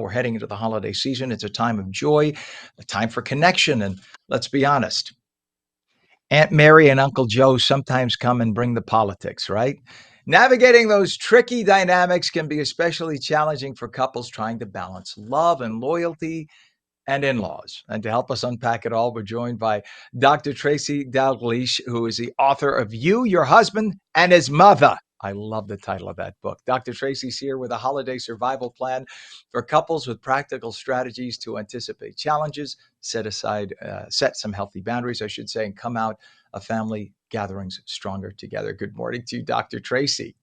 we're heading into the holiday season. It's a time of joy, a time for connection. And let's be honest, Aunt Mary and Uncle Joe sometimes come and bring the politics, right? Navigating those tricky dynamics can be especially challenging for couples trying to balance love and loyalty and in laws. And to help us unpack it all, we're joined by Dr. Tracy Dalgleish, who is the author of You, Your Husband, and His Mother. I love the title of that book. Dr. Tracy's here with a holiday survival plan for couples with practical strategies to anticipate challenges, set some healthy boundaries, I should say, and come out of family gatherings stronger together. Good morning to you, Dr. Tracy.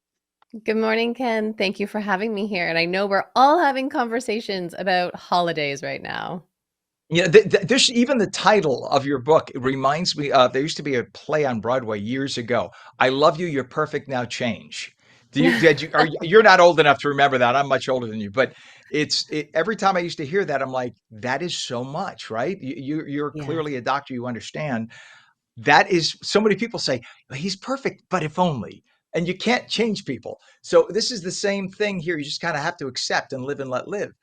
Good morning, Ken. Thank you for having me here. And I know we're all having conversations about holidays right now. Yeah, there's even the title of your book. It reminds me of there used to be a play on Broadway years ago. I love you. You're perfect now. Change. You're not old enough to remember that. I'm much older than you, but every time I used to hear that, I'm like, that is so much, right? You're Yes. clearly a doctor. You understand that is so many people say he's perfect, but if only. And you can't change people. So this is the same thing here. You just kind of have to accept and live and let live.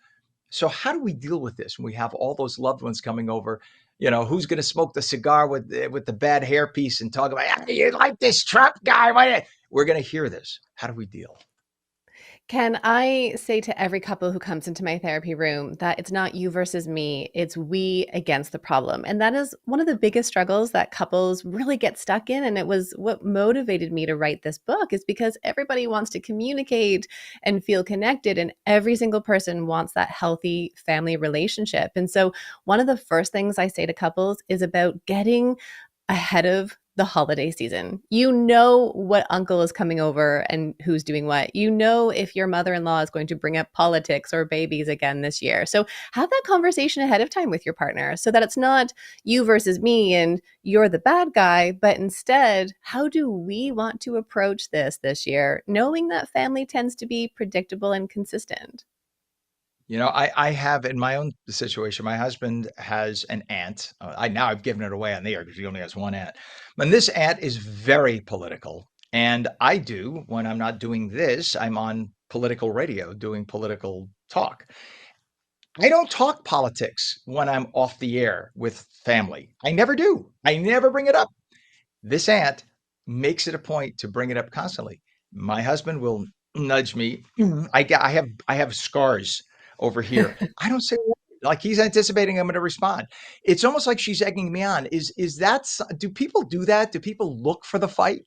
So how do we deal with this when we have all those loved ones coming over? Who's going to smoke the cigar with the bad hairpiece and talk about, "Ah, you like this Trump guy? We're going to hear this. How do we deal? Ken, I say to every couple who comes into my therapy room that it's not you versus me, it's we against the problem. And that is one of the biggest struggles that couples really get stuck in. And it was what motivated me to write this book, is because everybody wants to communicate and feel connected. And every single person wants that healthy family relationship. And so, one of the first things I say to couples is about getting ahead of the holiday season. You know what uncle is coming over and who's doing what. You know if your mother-in-law is going to bring up politics or babies again this year. So have that conversation ahead of time with your partner so that it's not you versus me and you're the bad guy, but instead, how do we want to approach this year, knowing that family tends to be predictable and consistent? I have in my own situation, my husband has an aunt. I've given it away on the air because he only has one aunt. And this aunt is very political. And when I'm not doing this, I'm on political radio doing political talk. I don't talk politics when I'm off the air with family. I never do. I never bring it up. This aunt makes it a point to bring it up constantly. My husband will nudge me. I have scars over here. I don't say a word. Like he's anticipating I'm going to respond. It's almost like she's egging me on. Do people do that? Do people look for the fight?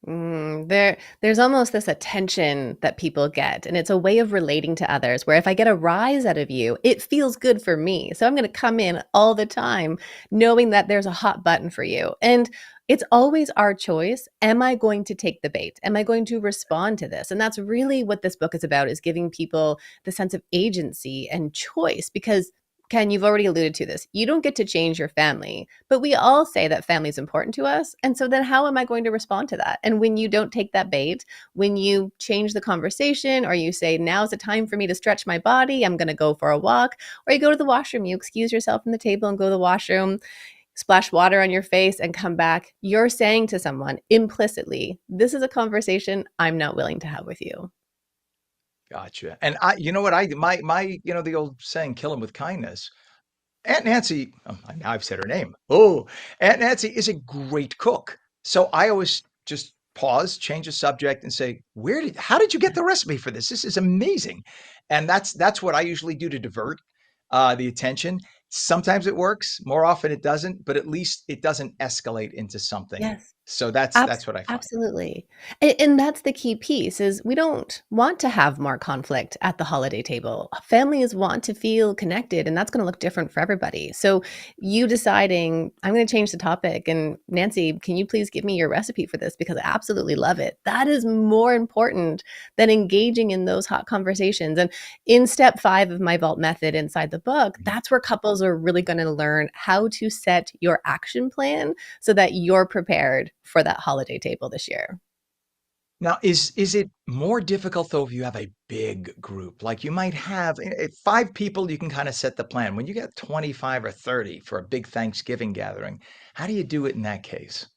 There's almost this attention that people get, and it's a way of relating to others. Where if I get a rise out of you, it feels good for me. So I'm going to come in all the time, knowing that there's a hot button for you, and it's always our choice. Am I going to take the bait? Am I going to respond to this? And that's really what this book is about: is giving people the sense of agency and choice. Because Ken, you've already alluded to this. You don't get to change your family, but we all say that family is important to us. And so then how am I going to respond to that? And when you don't take that bait, when you change the conversation, or you say, now's the time for me to stretch my body, I'm going to go for a walk, or you go to the washroom, you excuse yourself from the table and go to the washroom, splash water on your face and come back, you're saying to someone implicitly, this is a conversation I'm not willing to have with you. Gotcha. And you know what the old saying, kill him with kindness. Aunt Nancy, now I've said her name. Oh, Aunt Nancy is a great cook. So I always just pause, change the subject, and say, how did you get the recipe for this? This is amazing. And that's what I usually do to divert the attention. Sometimes it works, more often it doesn't, but at least it doesn't escalate into something. Yes. So that's what I find. Absolutely. And that's the key piece, is we don't want to have more conflict at the holiday table. Families want to feel connected, and that's going to look different for everybody. So you deciding, I'm going to change the topic, and Nancy, can you please give me your recipe for this because I absolutely love it. That is more important than engaging in those hot conversations. And in step 5 of my vault method inside the book, that's where couples are really going to learn how to set your action plan so that you're prepared for that holiday table this year. Now, is it more difficult though if you have a big group? Like you might have 5 people, you can kind of set the plan. When you get 25 or 30 for a big Thanksgiving gathering, how do you do it in that case?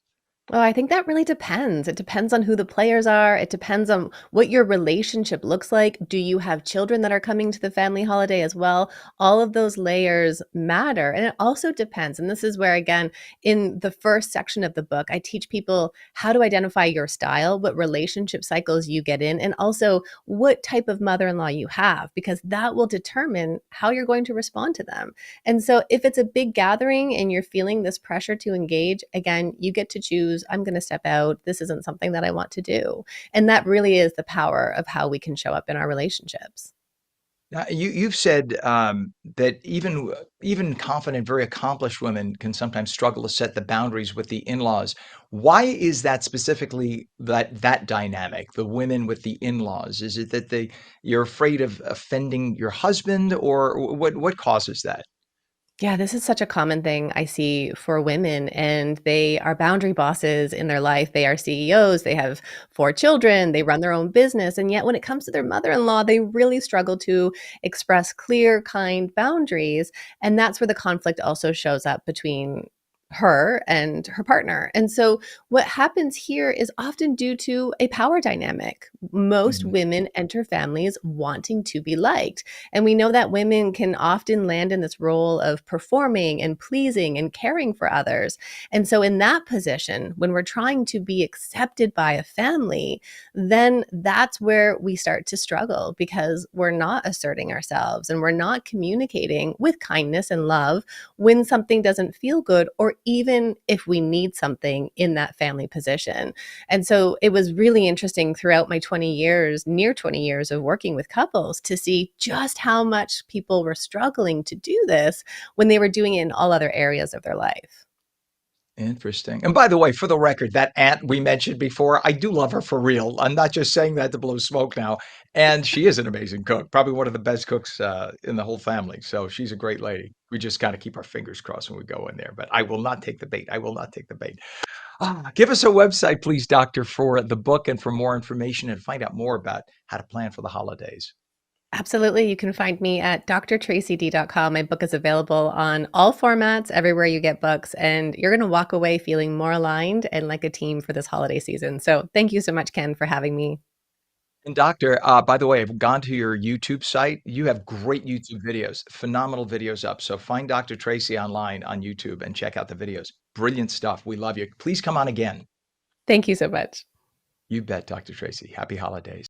Well, I think that really depends. It depends on who the players are. It depends on what your relationship looks like. Do you have children that are coming to the family holiday as well? All of those layers matter. And it also depends. And this is where, again, in the first section of the book, I teach people how to identify your style, what relationship cycles you get in, and also what type of mother in law you have, because that will determine how you're going to respond to them. And so if it's a big gathering and you're feeling this pressure to engage, again, you get to choose, I'm going to step out. This isn't something that I want to do. And that really is the power of how we can show up in our relationships. Now, you've said that even confident, very accomplished women can sometimes struggle to set the boundaries with the in-laws. Why is that specifically that dynamic, the women with the in-laws? Is it that you're afraid of offending your husband, or what causes that? Yeah, this is such a common thing I see for women, and they are boundary bosses in their life. They are CEOs, they have 4 children, they run their own business, and yet when it comes to their mother-in-law, they really struggle to express clear, kind boundaries, and that's where the conflict also shows up between her and her partner. And so what happens here is often due to a power dynamic. Most Mhm. women enter families wanting to be liked. And we know that women can often land in this role of performing and pleasing and caring for others. And so, in that position, when we're trying to be accepted by a family, then that's where we start to struggle because we're not asserting ourselves and we're not communicating with kindness and love when something doesn't feel good, or even if we need something in that family position. And so it was really interesting throughout my 20 years, near 20 years of working with couples to see just how much people were struggling to do this when they were doing it in all other areas of their life. Interesting. And by the way, for the record, that aunt we mentioned before, I do love her for real. I'm not just saying that to blow smoke now. And she is an amazing cook, probably one of the best cooks in the whole family. So she's a great lady. We just got to keep our fingers crossed when we go in there. But I will not take the bait. I will not take the bait. Give us a website, please, Doctor, for the book and for more information and find out more about how to plan for the holidays. Absolutely. You can find me at drtracyd.com. My book is available on all formats, everywhere you get books, and you're going to walk away feeling more aligned and like a team for this holiday season. So thank you so much, Ken, for having me. And doctor, by the way, I've gone to your YouTube site. You have great YouTube videos, phenomenal videos up. So find Dr. Tracy online on YouTube and check out the videos. Brilliant stuff. We love you. Please come on again. Thank you so much. You bet, Dr. Tracy. Happy holidays.